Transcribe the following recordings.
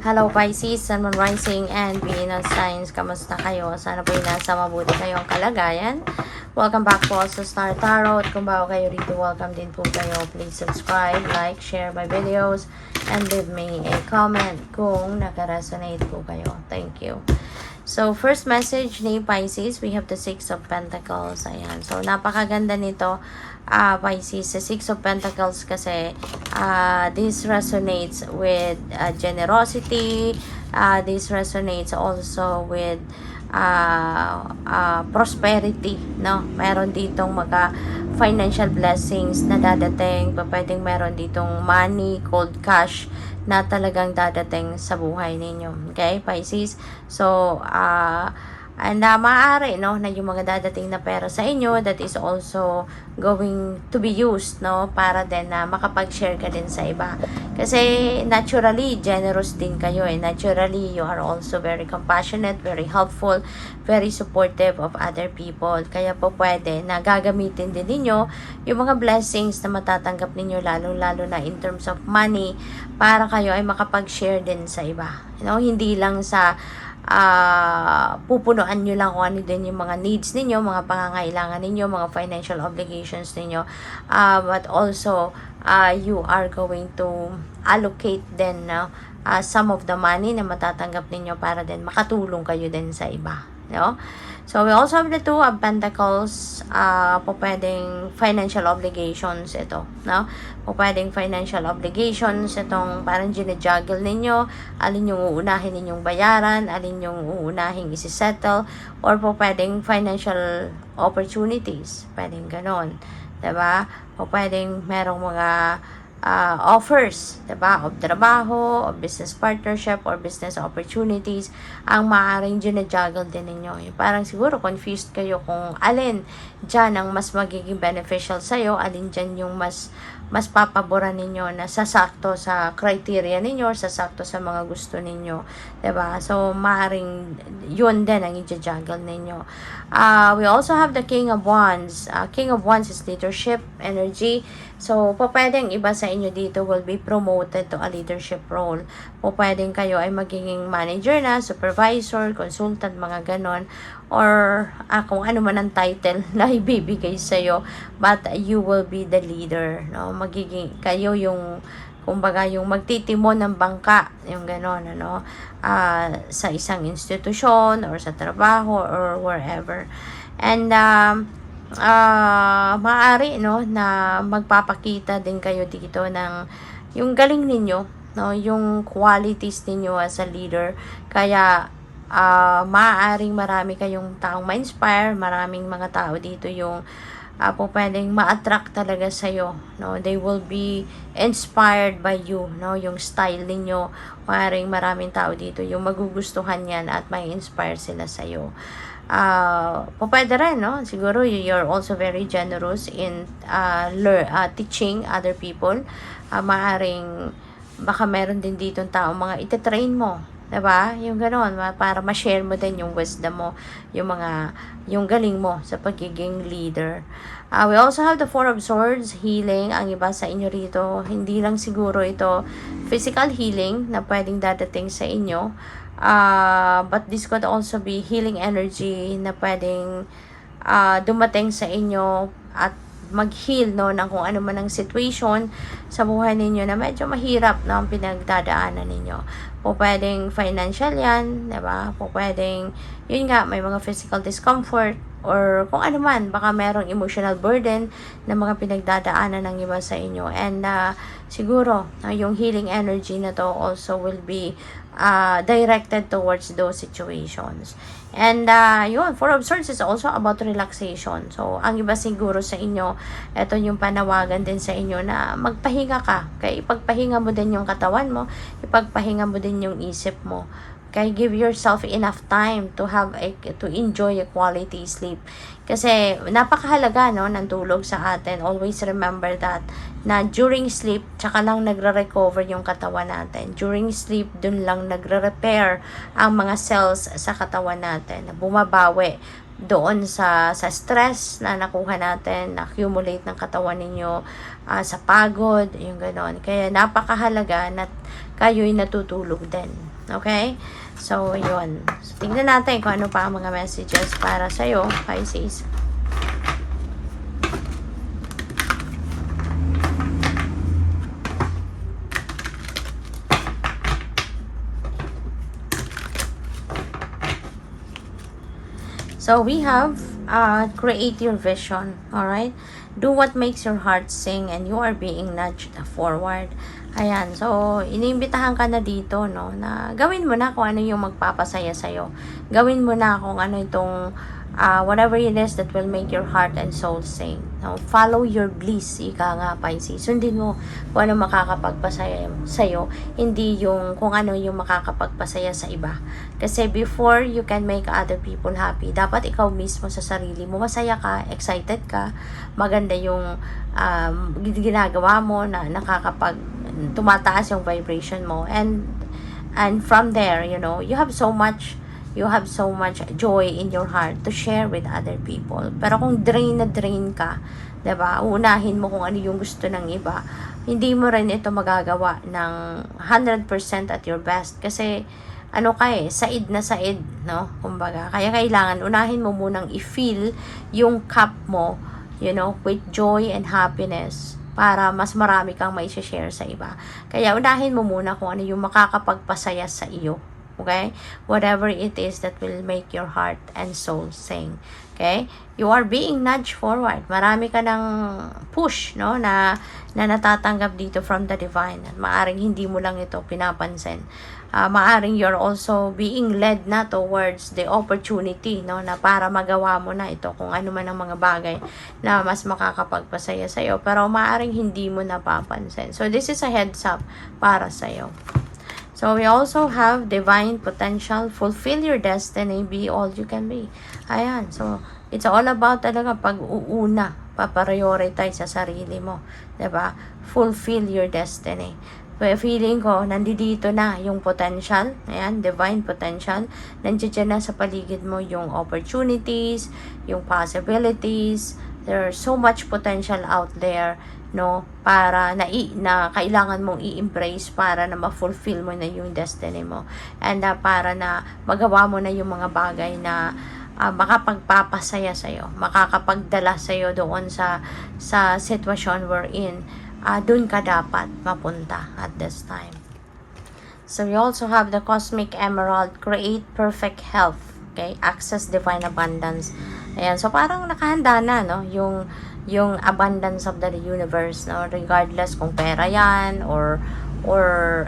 Hello Pisces, Sun, Moon, Rising, and Venus Signs. Kamusta kayo? Sana po nasa mabuti kayong kalagayan. Welcome back po sa Star Tarot. Kung bago kayo rito, welcome din po kayo. Please subscribe, like, share my videos, and leave me a comment kung nakaresonate po kayo. Thank you. So, first message ni Pisces, we have the Six of Pentacles. Ayan. So, napakaganda nito, Pisces. Sa Six of Pentacles kasi, this resonates with generosity. This resonates also with prosperity, no? Meron ditong financial blessings na dadating. Pwedeng meron ditong money, cold cash na talagang dadating sa buhay ninyo. Okay, Pisces? So, maaari, no, na yung mga dadating na pera sa inyo, that is also going to be used, no, para din na makapag-share ka din sa iba. Kasi naturally, generous din kayo eh. Naturally, you are also very compassionate, very helpful, very supportive of other people. Kaya po pwede na gagamitin din ninyo yung mga blessings na matatanggap ninyo, lalo-lalo na in terms of money, para kayo ay makapag-share din sa iba. You know, hindi lang sa pupunuan nyo lang kung ano din yung mga needs ninyo, mga pangangailangan ninyo, mga financial obligations ninyo, but also you are going to allocate then some of the money na matatanggap ninyo para din makatulong kayo din sa iba, no? So we also have the Two of Pentacles. Po pwedeng financial obligations ito, no? Po pwedeng financial obligations itong parang ginajuggle ninyo, alin yung uunahin ninyong bayaran, alin yung uunahin isi-settle, or po pwedeng financial opportunities, pwedeng ganon, diba? Po pwedeng merong mga offers, diba, of trabaho, of business partnership, or business opportunities ang maaaring ginajuggle din ninyo. Parang siguro confused kayo kung alin dyan ang mas magiging beneficial sa'yo, alin dyan yung mas papaboran ninyo na sasakto sa criteria ninyo, or sasakto sa mga gusto ninyo, diba? So, maaaring yun din ang i-juggle ninyo. We also have the King of Wands. King of Wands is leadership, energy. So, pwedeng iba sa inyo dito will be promoted to a leadership role. Pwedeng kayo ay magiging manager na, supervisor, consultant, mga ganon, or kung ano man ang title na ibibigay sa'yo, but you will be the leader, no? Magiging kayo yung, kumbaga, yung magtitimon ng bangka, yung ganon, ano, sa isang institusyon, or sa trabaho, or wherever. And, maaari, no, na magpapakita din kayo dito ng yung galing ninyo, no, yung qualities ninyo as a leader. Kaya maaaring marami kayong taong ma-inspire, maraming mga tao dito yung po pwedeng ma-attract talaga sa'yo, no? They will be inspired by you, no? Yung style ninyo, maaaring maraming tao dito yung magugustuhan yan at may inspire sila sa'yo. Pwede rin, no? Siguro you're also very generous in teaching other people. Maaring baka meron din dito taong mga ititrain mo, diba? Yung gano'n, para ma-share mo din yung wisdom mo, yung galing mo sa pagiging leader. We also have the Four of Swords, healing. Ang iba sa inyo rito, hindi lang siguro ito physical healing na pwedeng dadating sa inyo, but this could also be healing energy na pwedeng dumating sa inyo at mag-heal, no, ng kung ano man ang situation sa buhay ninyo na medyo mahirap, no, ang pinagdadaanan ninyo. Pwedeng financial yan, diba? Pwedeng, yun nga, may mga physical discomfort, or kung ano man, baka merong emotional burden na mga pinagdadaanan ng iba sa inyo. And siguro, yung healing energy na to also will be directed towards those situations. And yun, Four of Swords is also about relaxation. So, ang iba siguro sa inyo, ito yung panawagan din sa inyo na magpahinga ka. Kaya ipagpahinga mo din yung katawan mo, ipagpahinga mo din yung isip mo. Okay, give yourself enough time to to enjoy a quality sleep. Kasi napakahalaga, no, ng tulog sa atin. Always remember that na during sleep, tsaka lang nagre-recover yung katawan natin. During sleep, dun lang nagre-repair ang mga cells sa katawan natin. Bumabawi doon sa stress na nakuha natin, na-accumulate ng katawan ninyo, sa pagod, yung ganon. Kaya napakahalaga na kayo'y natutulog din. Okay? So, yun. So, tingnan natin kung ano pa ang mga messages para sa'yo, Pisces. So we have create your vision, all right? Do what makes your heart sing and you are being nudged forward. Ayan, so iniimbitahan ka na dito, no, na gawin mo na kung ano yung magpapasaya sa'yo. Gawin mo na kung ano itong whatever it is that will make your heart and soul sing. No? Follow your bliss, ika nga, Pisces. Sundin mo kung ano makakapagpasaya sa'yo, hindi yung kung ano yung makakapagpasaya sa iba. Kasi before you can make other people happy, dapat ikaw mismo sa sarili mo, masaya ka, excited ka, maganda yung ginagawa mo na tumataas yung vibration mo. And from there, you know, you have so much joy in your heart to share with other people. Pero kung drain na drain ka, 'di ba? Unahin mo kung ano yung gusto ng iba. Hindi mo rin ito magagawa ng 100% at your best kasi said na said, no? Kumbaga, kaya kailangan unahin mo munang i-fill yung cup mo, you know, with joy and happiness para mas marami kang mai-share sa iba. Kaya unahin mo muna kung ano yung makakapagpasaya sa iyo. Okay? Whatever it is that will make your heart and soul sing. Okay? You are being nudged forward. Marami ka ng push, no, na natatanggap dito from the divine. At maaring hindi mo lang ito pinapansin. Maaring you're also being led na towards the opportunity, no, na para magawa mo na ito kung ano man ang mga bagay na mas makakapagpasaya sa'yo. Pero maaring hindi mo napapansin. So, this is a heads up para sa'yo. So, we also have divine potential. Fulfill your destiny. Be all you can be. Ayan. So, it's all about talaga pag-uuna. Pa-prioritize sa sarili mo. Diba? Fulfill your destiny. Feeling ko, nandito na yung potential. Ayan, divine potential. Nandiyan na sa paligid mo yung opportunities, yung possibilities. There's so much potential out there, no, para na kailangan mong i-embrace para na ma-fulfill mo na yung destiny mo. And para na magawa mo na yung mga bagay na makapagpapasaya sa'yo, makakapagdala sa'yo doon sa sitwasyon we're in. Doon ka dapat mapunta at this time. So we also have the Cosmic Emerald, create perfect health. Okay, access divine abundance. Ayan, so parang nakahanda na, no, yung abundance of the universe, no, regardless kung pera yan or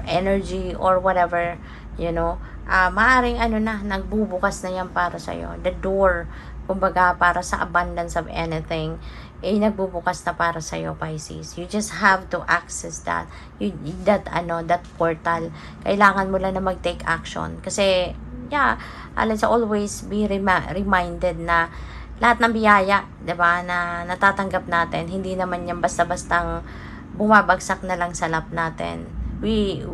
energy or whatever, you know, maaring nagbubukas na yan para sa'yo. The door, kumbaga, para sa abundance of anything, nagbubukas na para sa'yo, Pisces. You just have to access that. That portal. Kailangan mo lang na mag-take action. Kasi, let's always be reminded na lahat ng biyaya, 'di ba, na natatanggap natin, hindi naman yan basta-bastang bumabagsak na lang sa lap natin. We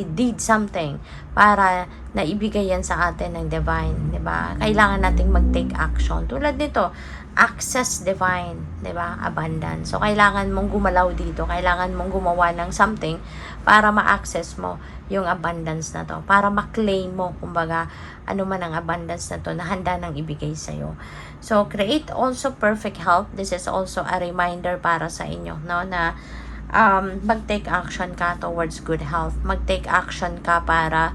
did something para naibigay yan sa atin ng divine, 'di ba? Kailangan nating mag-take action. Tulad nito, access divine, 'di ba? Abundance. So kailangan mong gumalaw dito, kailangan mong gumawa ng something para ma-access mo yung abundance na to, para ma-claim mo, kumbaga, ano man ang abundance na to na handa nang ibigay sa iyo. So create also perfect health. This is also a reminder para sa inyo, no, na mag-take action ka towards good health. Mag-take action ka para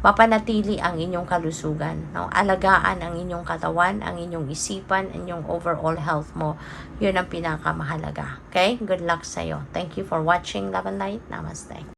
mapanatili ang inyong kalusugan, no? Alagaan ang inyong katawan, ang inyong isipan, ang inyong overall health mo. Yun ang pinakamahalaga. Okay? Good luck sa'yo. Thank you for watching. Love and light. Namaste.